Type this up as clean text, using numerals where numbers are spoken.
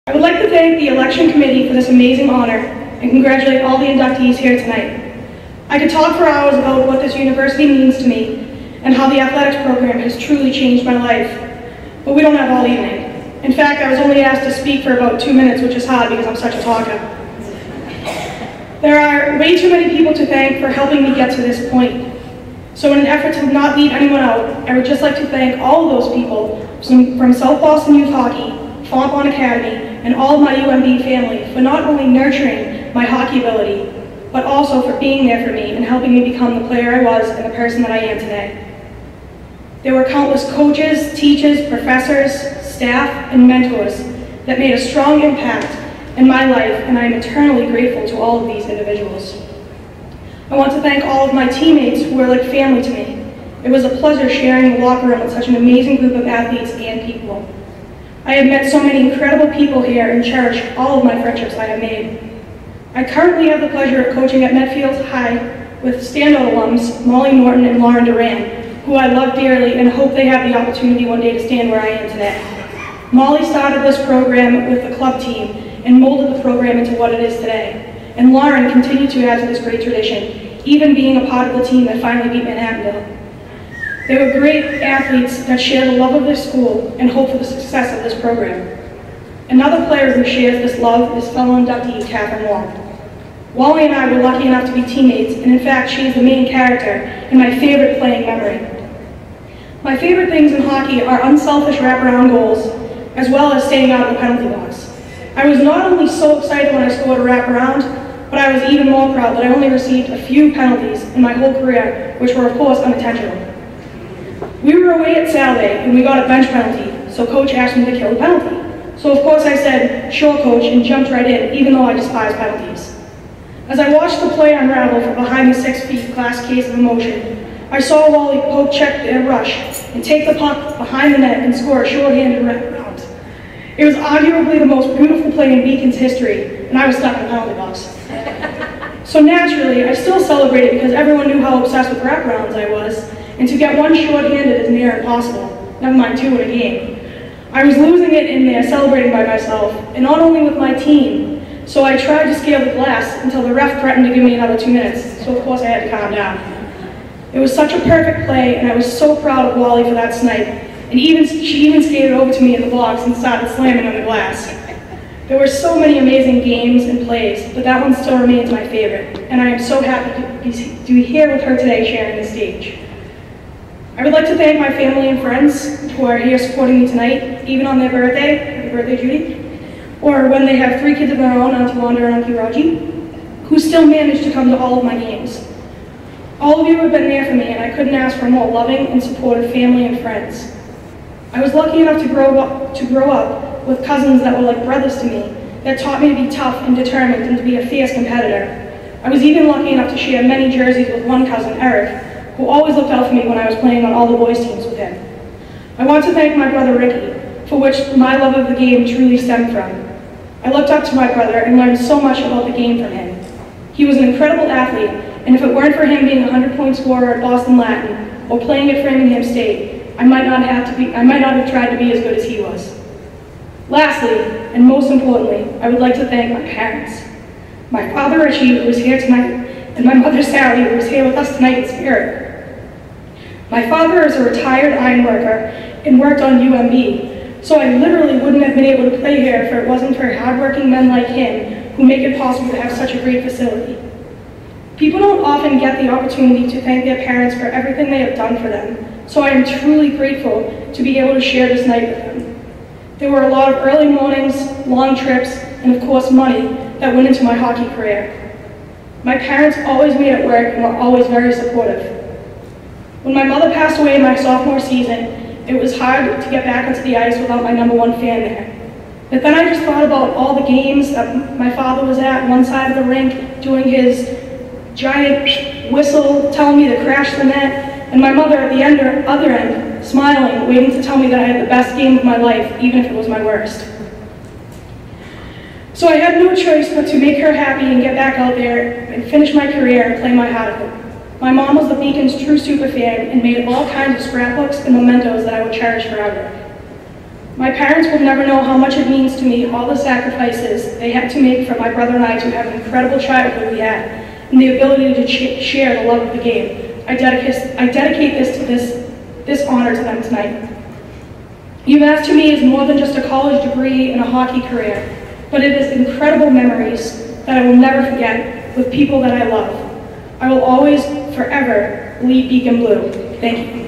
I would like to thank the election committee for this amazing honor and congratulate all the inductees here tonight. I could talk for hours about what this university means to me and how the athletics program has truly changed my life, but we don't have all evening. In fact, I was only asked to speak for about 2 minutes, which is hard because I'm such a talker. There are way too many people to thank for helping me get to this point. So in an effort to not leave anyone out, I would just like to thank all of those people from South Boston Youth Hockey, Fontbonne Academy, and all of my UMB family for not only nurturing my hockey ability, but also for being there for me and helping me become the player I was and the person that I am today. There were countless coaches, teachers, professors, staff, and mentors that made a strong impact in my life, and I am eternally grateful to all of these individuals. I want to thank all of my teammates who are like family to me. It was a pleasure sharing the locker room with such an amazing group of athletes and people. I have met so many incredible people here and cherish all of my friendships I have made. I currently have the pleasure of coaching at Medfield High with standout alums Molly Norton and Lauren Duran, who I love dearly and hope they have the opportunity one day to stand where I am today. Molly started this program with the club team and molded the program into what it is today. And Lauren continued to add to this great tradition, even being a part of the team that finally beat Manhattanville. They were great athletes that share the love of their school and hope for the success of this program. Another player who shares this love is fellow inductee Catherine Wall. Wally and I were lucky enough to be teammates, and in fact, she is the main character and my favorite playing memory. My favorite things in hockey are unselfish wraparound goals, as well as staying out of the penalty box. I was not only so excited when I scored a wraparound, but I was even more proud that I only received a few penalties in my whole career, which were of course unintentional. We were away at Saturday and we got a bench penalty, so coach asked me to kill the penalty. So of course I said, "Sure coach," and jumped right in, even though I despise penalties. As I watched the play unravel from behind the 6 feet glass case of emotion, I saw Wally poke check their rush and take the puck behind the net and score a shorthanded wraparound. It was arguably the most beautiful play in Beacon's history, and I was stuck in the penalty box. So naturally, I still celebrated because everyone knew how obsessed with wraparounds I was, and to get one short-handed is near impossible, never mind two in a game. I was losing it in there, celebrating by myself, and not only with my team, so I tried to scale the glass until the ref threatened to give me another 2 minutes, so of course I had to calm down. It was such a perfect play, and I was so proud of Wally for that snipe, and she even skated over to me in the box and started slamming on the glass. There were so many amazing games and plays, but that one still remains my favorite, and I am so happy to be here with her today sharing the stage. I would like to thank my family and friends who are here supporting me tonight, even on their birthday, happy birthday Judy, or when they have 3 kids of their own, Auntie Wanda and Auntie Raji, who still manage to come to all of my games. All of you have been there for me, and I couldn't ask for a more loving and supportive family and friends. I was lucky enough to grow up with cousins that were like brothers to me, that taught me to be tough and determined and to be a fierce competitor. I was even lucky enough to share many jerseys with one cousin, Eric, who always looked out for me when I was playing on all the boys' teams with him. I want to thank my brother Ricky, for which my love of the game truly stemmed from. I looked up to my brother and learned so much about the game from him. He was an incredible athlete, and if it weren't for him being a 100-point scorer at Boston Latin or playing at Framingham State, I might not have tried to be as good as he was. Lastly, and most importantly, I would like to thank my parents. My father Richie, who is here tonight, and my mother Sally, who is here with us tonight in spirit. My father is a retired iron worker and worked on UMB, so I literally wouldn't have been able to play here if it wasn't for hardworking men like him who make it possible to have such a great facility. People don't often get the opportunity to thank their parents for everything they have done for them, so I am truly grateful to be able to share this night with them. There were a lot of early mornings, long trips, and of course money that went into my hockey career. My parents always made it work and were always very supportive. When my mother passed away in my sophomore season, it was hard to get back onto the ice without my #1 fan there. But then I just thought about all the games that my father was at one side of the rink, doing his giant whistle, telling me to crash the net, and my mother at the other end, smiling, waiting to tell me that I had the best game of my life, even if it was my worst. So I had no choice but to make her happy and get back out there and finish my career and play my heart out. My mom was the Beacon's true superfan and made all kinds of scrapbooks and mementos that I would cherish forever. My parents will never know how much it means to me, all the sacrifices they had to make for my brother and I to have an incredible childhood we had, and the ability to share the love of the game. I dedicate this honor to them tonight. UMass to me is more than just a college degree and a hockey career, but it is incredible memories that I will never forget with people that I love. I will always, forever, bleed Beacon Blue. Thank you.